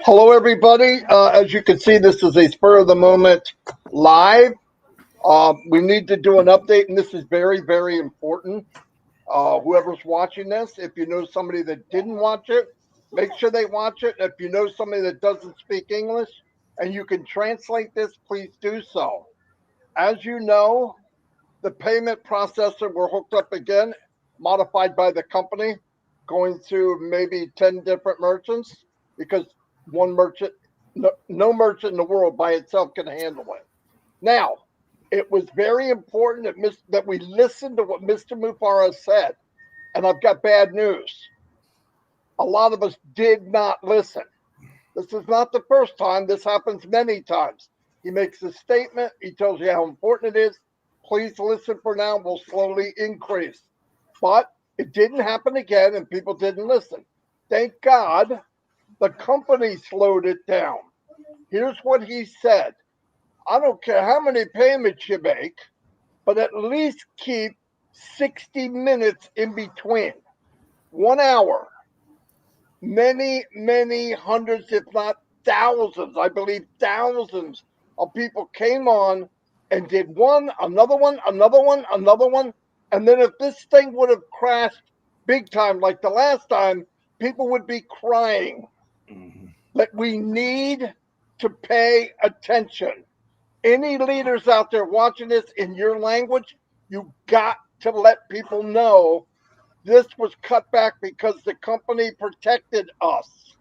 Hello, everybody. As you can see, this is a spur of the moment live. We need to do an update, and this is very, very important. Whoever's watching this, if you know somebody that didn't watch it, make sure they watch it. If you know somebody that doesn't speak English and you can translate this, please do so. As you know, the payment processor, we're hooked up again, modified by the company, going to maybe 10 different merchants because one merchant, no merchant in the world by itself can handle it. Now, it was very important that we listen to what Mr. Mufara said. And I've got bad news. A lot of us did not listen. This is not the first time. This happens many times. He makes a statement. He tells you how important it is. Please listen for now. We'll slowly increase. But it didn't happen again, and people didn't listen. Thank God the company slowed it down. Here's what he said. I don't care how many payments you make, but at least keep 60 minutes in between. 1 hour. Many hundreds, if not thousands, I believe thousands of people came on and did one, another one, another one, another one. And then if this thing would have crashed big time like the last time, people would be crying. But we need to pay attention. Any leaders out there watching this in your language, you got to let people know this was cut back because the company protected us.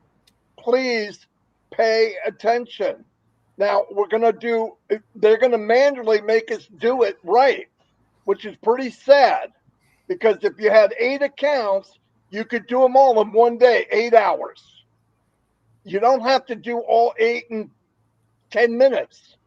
Please pay attention. Now, they're going to manually make us do it right, which is pretty sad because if you had 8 accounts, you could do them all in one day, 8 hours. You don't have to do all 8 in 10 minutes.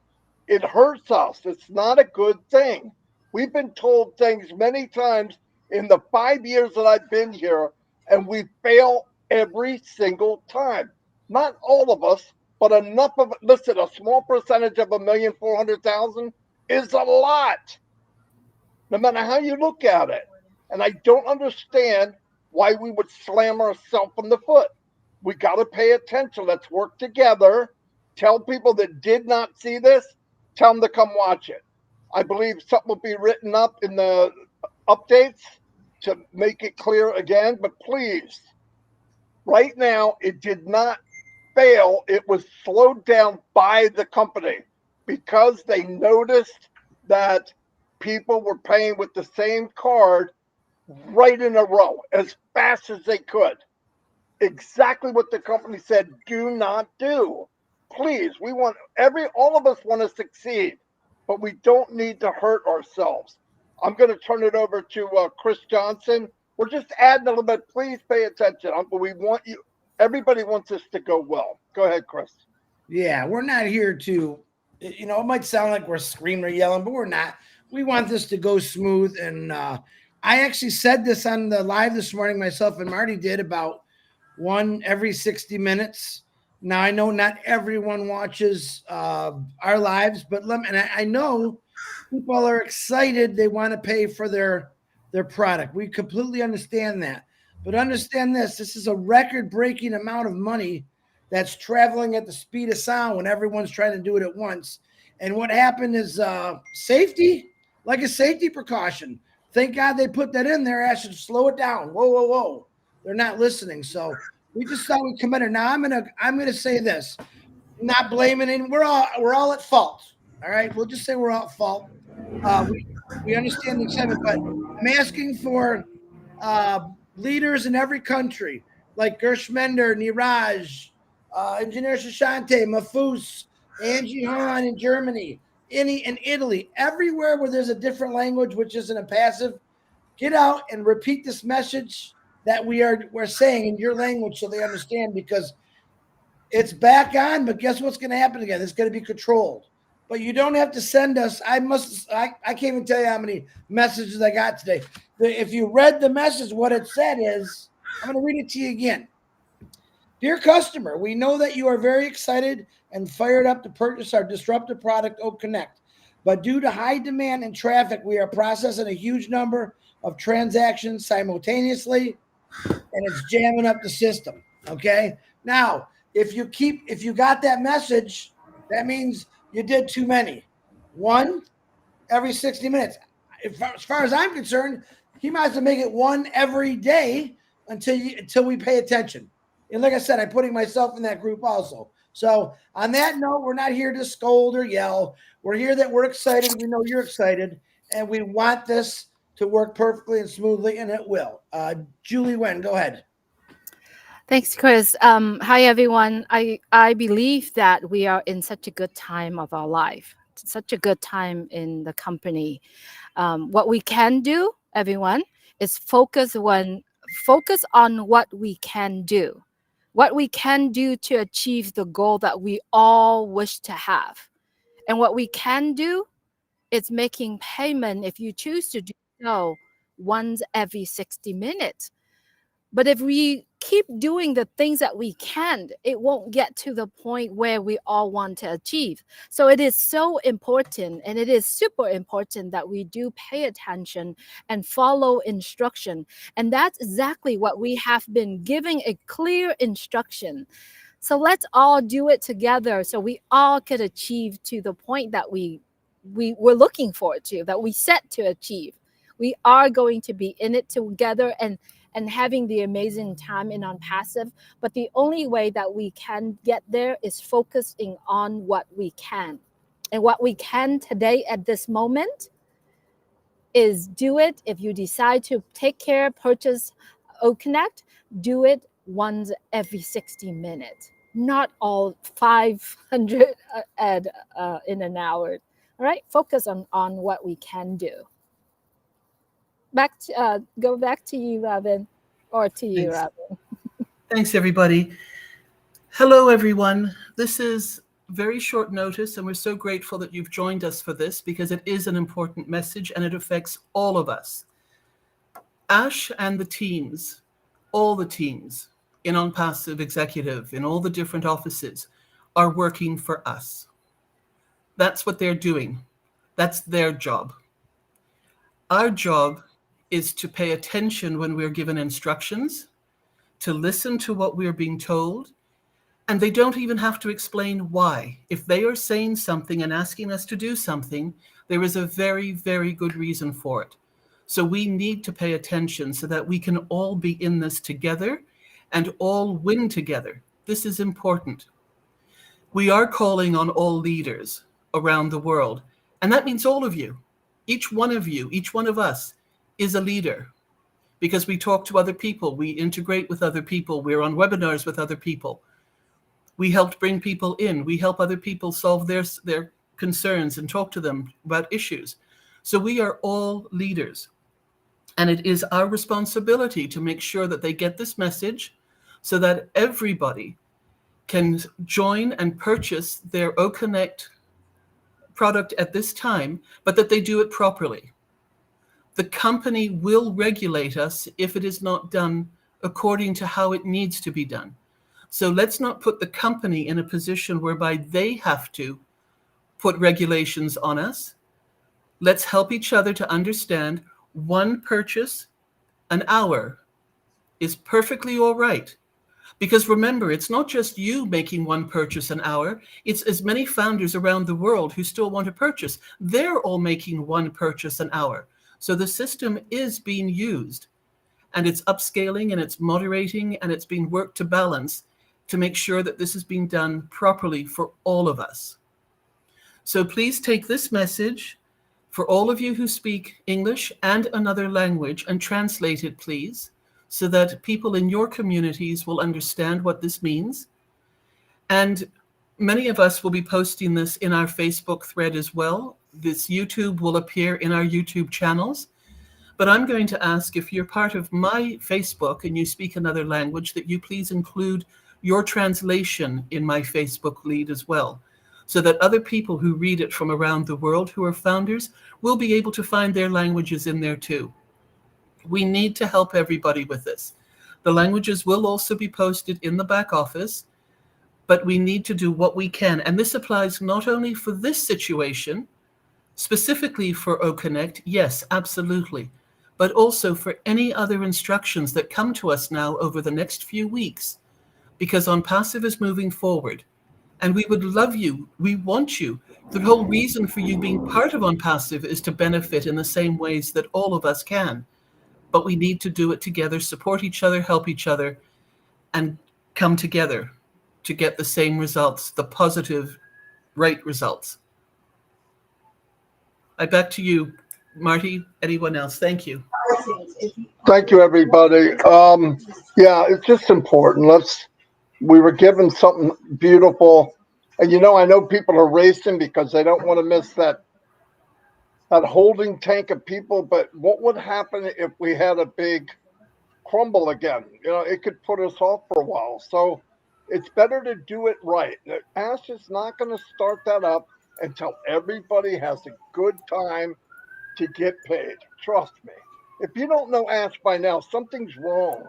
It hurts us. It's not a good thing. We've been told things many times in the 5 years that I've been here, and we fail every single time. Not all of us, but enough of it. Listen, a small percentage of 1,400,000 is a lot, no matter how you look at it. And I don't understand why we would slam ourselves in the foot. We got to pay attention. Let's work together. Tell people that did not see this, tell them to come watch it. I believe something will be written up in the updates to make it clear again, but please, right now, it did not fail. It was slowed down by the company because they noticed that people were paying with the same card right in a row as fast as they could. Exactly what the company said, do not do. Please, we want all of us want to succeed, but we don't need to hurt ourselves. I'm going to turn it over to Chris Johnson. We're just adding a little bit. Please pay attention. We want you. Everybody wants us to go well. Go ahead, Chris. Yeah, we're not here to, it might sound like we're screaming or yelling, but we're not. We want this to go smooth. And I actually said this on the live this morning, myself and Marty did, about one every 60 minutes. Now, I know not everyone watches our lives, but I know people are excited. They want to pay for their product. We completely understand that. But understand this is a record-breaking amount of money that's traveling at the speed of sound when everyone's trying to do it at once. And what happened is safety, like a safety precaution. Thank God they put that in there. I should slow it down. Whoa. They're not listening. So we just thought we'd come in. Now I'm gonna say this, not blaming it. We're all at fault. All right, we'll just say we're all at fault. We understand the excitement, but I'm asking for leaders in every country, like Gershmender, Niraj, Engineer Shashante, Mafus, Angie Hahn in Germany, in Italy, everywhere where there's a different language, which isn't a passive, get out and repeat this message that we're saying in your language so they understand, because it's back on, but guess what's going to happen again? It's going to be controlled. But you don't have to send us. I can't even tell you how many messages I got today. If you read the message, what it said is, I'm going to read it to you again. Dear customer, we know that you are very excited and fired up to purchase our disruptive product, Oak Connect. But due to high demand and traffic, we are processing a huge number of transactions simultaneously, and it's jamming up the system. Okay? Now, if you got that message, that means you did too many. One every 60 minutes. As far as I'm concerned, he might have to make it one every day until we pay attention. And like I said, I'm putting myself in that group also. So on that note, we're not here to scold or yell. We're here that we're excited. We know you're excited, and we want this to work perfectly and smoothly, and it will. Julie Wen, go ahead. Thanks, Chris. Hi, everyone. I believe that we are in such a good time of our life, such a good time in the company. What we can do, everyone, is focus on what we can do, what we can do to achieve the goal that we all wish to have. And what we can do is making payment if you choose to do so once every 60 minutes. But if we keep doing the things that we can, it won't get to the point where we all want to achieve. So it is so important, and it is super important that we do pay attention and follow instruction. And that's exactly what we have been giving a clear instruction. So let's all do it together so we all could achieve to the point that we were looking forward to, that we set to achieve. We are going to be in it together and having the amazing time in on passive. But the only way that we can get there is focusing on what we can. And what we can today at this moment is do it. If you decide to take care, purchase OConnect, do it once every 60 minutes, not all 500 in an hour. All right, focus on what we can do. Go back to you, Robin, or to you, Thanks. Robin. Thanks, everybody. Hello, everyone. This is very short notice, and we're so grateful that you've joined us for this because it is an important message and it affects all of us. Ash and the teams, all the teams in On Passive Executive, in all the different offices, are working for us. That's what they're doing. That's their job. Our job is to pay attention when we're given instructions, to listen to what we're being told, and they don't even have to explain why. If they are saying something and asking us to do something, there is a very, very good reason for it. So we need to pay attention so that we can all be in this together and all win together. This is important. We are calling on all leaders around the world, and that means all of you. Each one of you, each one of us is a leader because we talk to other people, we integrate with other people, we're on webinars with other people. We helped bring people in, we help other people solve their concerns and talk to them about issues. So we are all leaders. And it is our responsibility to make sure that they get this message so that everybody can join and purchase their OConnect product at this time, but that they do it properly. The company will regulate us if it is not done according to how it needs to be done. So let's not put the company in a position whereby they have to put regulations on us. Let's help each other to understand one purchase an hour is perfectly all right. Because remember, it's not just you making one purchase an hour. It's as many founders around the world who still want to purchase. They're all making one purchase an hour. So the system is being used, and it's upscaling and it's moderating and it's being worked to balance to make sure that this is being done properly for all of us. So please take this message for all of you who speak English and another language and translate it, please, so that people in your communities will understand what this means. And many of us will be posting this in our Facebook thread as well. This YouTube will appear in our YouTube channels. But I'm going to ask, if you're part of my Facebook and you speak another language, that you please include your translation in my Facebook lead as well, so that other people who read it from around the world who are founders will be able to find their languages in there too. We need to help everybody with this. The languages will also be posted in the back office, but we need to do what we can. And this applies not only for this situation, specifically for OConnect, yes, absolutely, but also for any other instructions that come to us now over the next few weeks. because On Passive is moving forward. And we would love you. We want you. The whole reason for you being part of On Passive is to benefit in the same ways that all of us can. But we need to do it together, support each other, help each other, and come together to get the same results, the positive, right results. Back to you, Marty. Anyone else? Thank you. Thank you, everybody. Yeah, it's just important. We were given something beautiful. And I know people are racing because they don't want to miss that holding tank of people. But what would happen if we had a big crumble again? It could put us off for a while. So it's better to do it right. Ash is not going to start that up until everybody has a good time to get paid. Trust me. If you don't know Ash by now, something's wrong.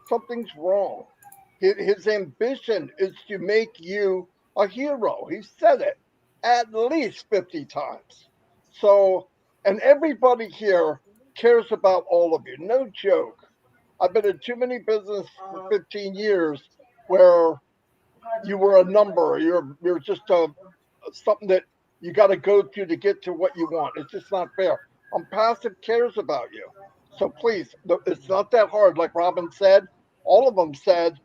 Something's wrong. His ambition is to make you a hero. He said it at least 50 times. So, and everybody here cares about all of you. No joke. I've been in too many business for 15 years where you were a number. You're just something that you got to go through to get to what you want. It's just not fair. Passive cares about you. So please, it's not that hard. Like Robin said, all of them said,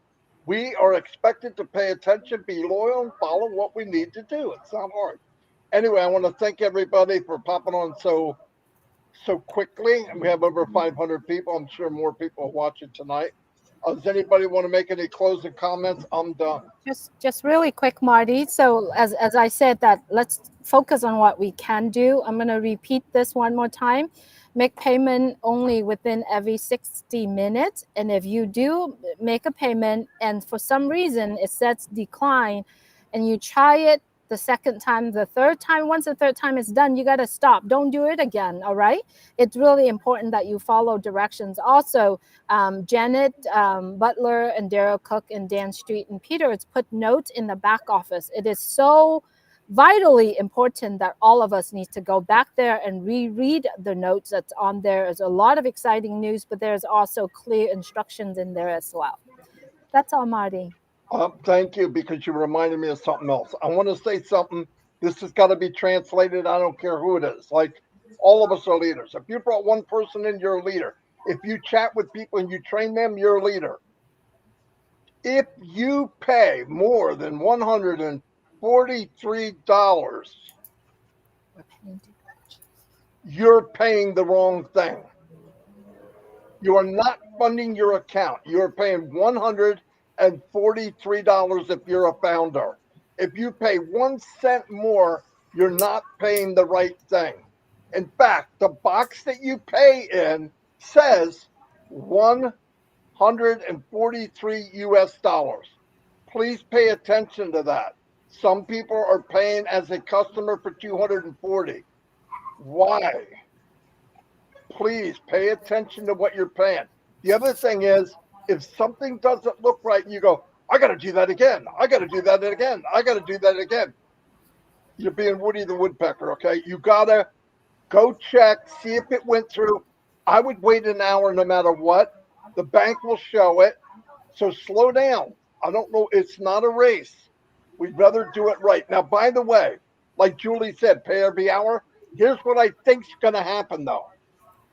we are expected to pay attention, be loyal, and follow what we need to do. It's not hard. Anyway, I want to thank everybody for popping on so quickly. We have over 500 people. I'm sure more people will watch it tonight. Does anybody want to make any closing comments? I'm done. Just really quick, Marty. So as I said, that let's focus on what we can do. I'm going to repeat this one more time. Make payment only within every 60 minutes. And if you do make a payment and for some reason it says decline and you try it the second time, the third time, once the third time is done, you got to stop. Don't do it again. All right. It's really important that you follow directions. Also, Janet Butler and Daryl Cook and Dan Street and Peter, it's put notes in the back office. It is so vitally important that all of us need to go back there and reread the notes that's on there. There's a lot of exciting news, but there's also clear instructions in there as well. That's all, Marty. Thank you, because you reminded me of something else. I want to say something. This has got to be translated. I don't care who it is. Like, all of us are leaders. If you brought one person in, you're a leader. If you chat with people and you train them, you're a leader. If you pay more than $143, you're paying the wrong thing. You are not funding your account. You're paying $143 if you're a founder. If you pay 1 cent more, you're not paying the right thing. In fact, the box that you pay in says 143 US dollars. Please pay attention to that. Some people are paying as a customer for 240. Why? Please pay attention to what you're paying. The other thing is, if something doesn't look right, you go, I got to do that again. I got to do that again. I got to do that again. You're being Woody the Woodpecker, okay? You got to go check, see if it went through. I would wait an hour no matter what. The bank will show it. So slow down. I don't know. It's not a race. We'd rather do it right. Now, by the way, like Julie said, pay every hour. Here's what I think's going to happen, though.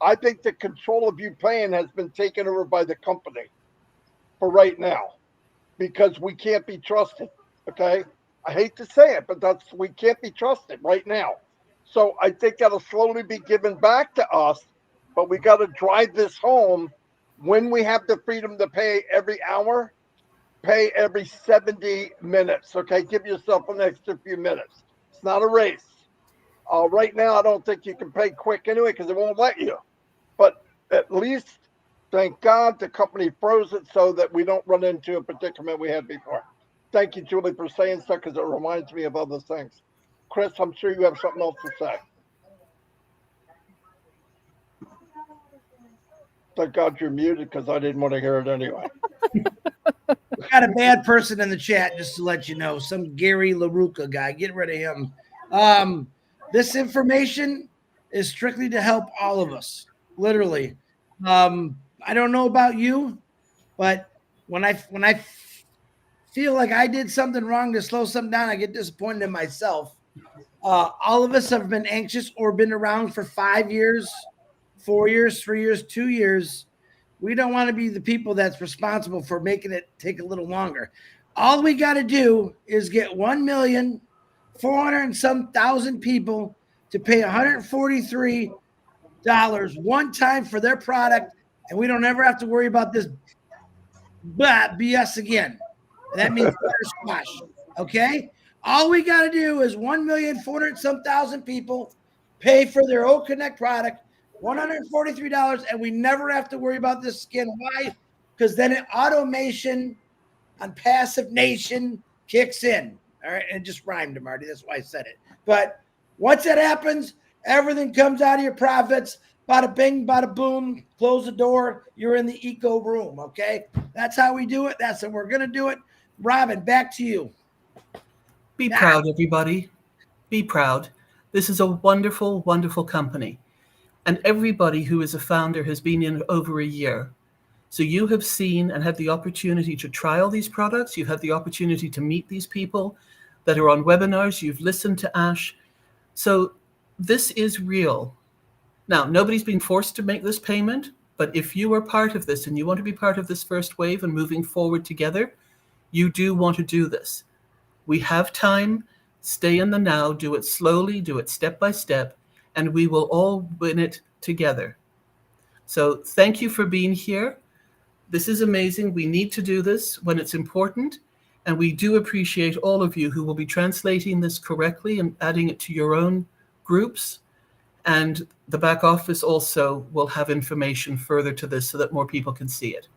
I think the control of you paying has been taken over by the company for right now, because we can't be trusted. Okay. I hate to say it, but we can't be trusted right now. So I think that'll slowly be given back to us, but we got to drive this home. When we have the freedom to pay every hour, pay every 70 minutes. Okay. Give yourself an extra few minutes. It's not a race. Right now, I don't think you can pay quick anyway, because it won't let you. But at least, thank God, the company froze it so that we don't run into a predicament we had before. Thank you, Julie, for saying so, because it reminds me of other things. Chris, I'm sure you have something else to say. Thank God you're muted, because I didn't want to hear it anyway. Got a bad person in the chat, just to let you know. Some Gary LaRuca guy. Get rid of him. This information is strictly to help all of us, literally. I don't know about you, but when I feel like I did something wrong to slow something down, I get disappointed in myself. All of us have been anxious or been around for 5 years, 4 years, 3 years, 2 years. We don't want to be the people that's responsible for making it take a little longer. All we got to do is get 1,400,000 and some thousand people to pay $143 one time for their product, and we don't ever have to worry about this BS again. That means better squash. Okay? All we got to do is 1,400,000 and some thousand people pay for their O Connect product, $143, and we never have to worry about this skin. Why? Because then automation on Passive Nation kicks in. All right. And it just rhymed, Marty. That's why I said it. But once that happens, everything comes out of your profits. Bada bing, bada boom. Close the door. You're in the eco room. Okay. That's how we do it. That's how we're going to do it. Robin, back to you. Be proud, everybody. Be proud. This is a wonderful, wonderful company. And everybody who is a founder has been in over a year. So you have seen and had the opportunity to trial these products. You've had the opportunity to meet these people that are on webinars. You've listened to Ash. So this is real. Now, nobody's been forced to make this payment, but if you are part of this and you want to be part of this first wave and moving forward together, you do want to do this. We have time. Stay in the now. Do it slowly. Do it step by step. And we will all win it together. So thank you for being here. This is amazing. We need to do this when it's important. And we do appreciate all of you who will be translating this correctly and adding it to your own groups. And the back office also will have information further to this so that more people can see it.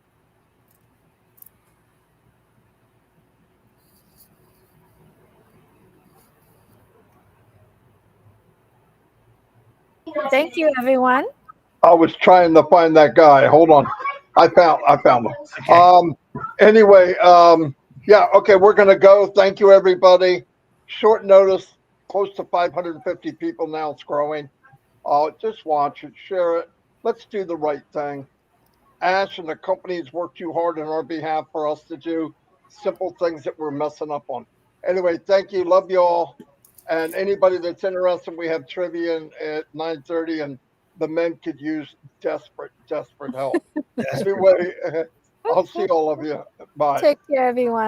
Thank you, everyone. I was trying to find that guy. Hold on. I found him. Okay. Anyway, yeah, okay, we're gonna go. Thank you, everybody. Short notice, close to 550 people now. It's growing. Just watch it, share it. Let's do the right thing. Ash and the company's worked too hard on our behalf for us to do simple things that we're messing up on. Anyway, thank you. Love you all. And anybody that's interested, we have trivia at 9:30, and the men could use desperate help. Anyway, I'll see all of you. Bye. Take care, everyone.